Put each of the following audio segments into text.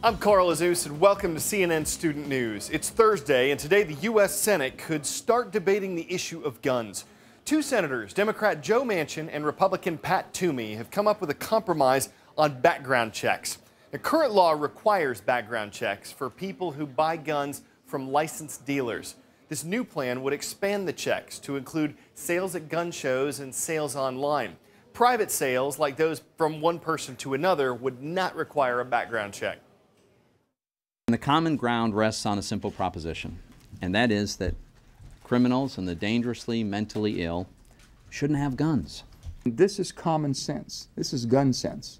I'm Carl Azus, and welcome to CNN Student News. It's Thursday, and today the U.S. Senate could start debating the issue of guns. Two senators, Democrat Joe Manchin and Republican Pat Toomey, have come up with a compromise on background checks. The current law requires background checks for people who buy guns from licensed dealers. This new plan would expand the checks to include sales at gun shows and sales online. Private sales, like those from one person to another, would not require a background check. The common ground rests on a simple proposition, and that is that criminals and the dangerously mentally ill shouldn't have guns. This is common sense. This is gun sense.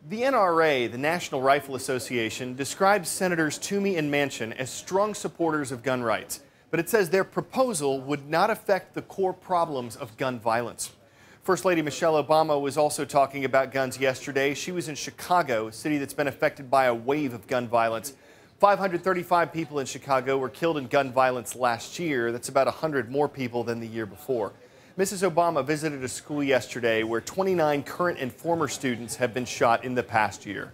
The NRA, the National Rifle Association, describes Senators Toomey and Manchin as strong supporters of gun rights, but it says their proposal would not affect the core problems of gun violence. First Lady Michelle Obama was also talking about guns yesterday. She was in Chicago, a city that's been affected by a wave of gun violence. 535 people in Chicago were killed in gun violence last year. That's about 100 more people than the year before. Mrs. Obama visited a school yesterday where 29 current and former students have been shot in the past year.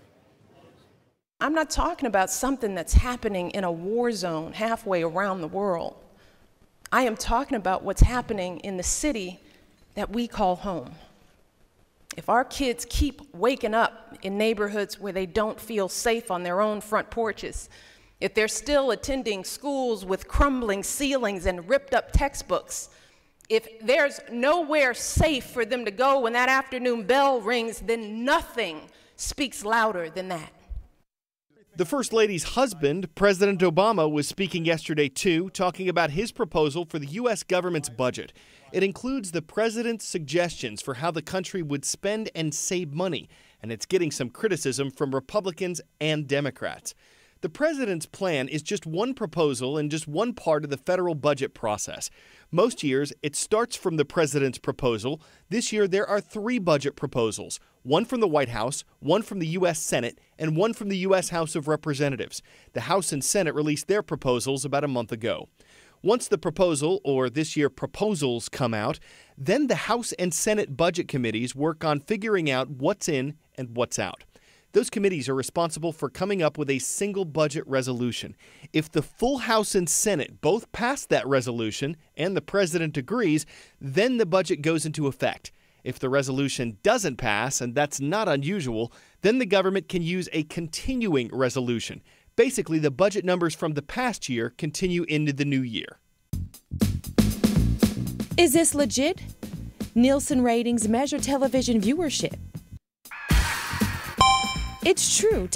I'm not talking about something that's happening in a war zone halfway around the world. I am talking about what's happening in the city that we call home. If our kids keep waking up in neighborhoods where they don't feel safe on their own front porches, if they're still attending schools with crumbling ceilings and ripped up textbooks, if there's nowhere safe for them to go when that afternoon bell rings, then nothing speaks louder than that. The First Lady's husband, President Obama, was speaking yesterday too, talking about his proposal for the U.S. government's budget. It includes the president's suggestions for how the country would spend and save money, and it's getting some criticism from Republicans and Democrats. The president's plan is just one proposal and just one part of the federal budget process. Most years, it starts from the president's proposal. This year, there are 3 budget proposals, one from the White House, one from the U.S. Senate, and one from the U.S. House of Representatives. The House and Senate released their proposals about a month ago. Once the proposal, or this year proposals, come out, then the House and Senate budget committees work on figuring out what's in and what's out. Those committees are responsible for coming up with a single budget resolution. If the full House and Senate both pass that resolution and the president agrees, then the budget goes into effect. If the resolution doesn't pass, and that's not unusual, then the government can use a continuing resolution. Basically, the budget numbers from the past year continue into the new year. Is this legit? Nielsen ratings measure television viewership. It's true.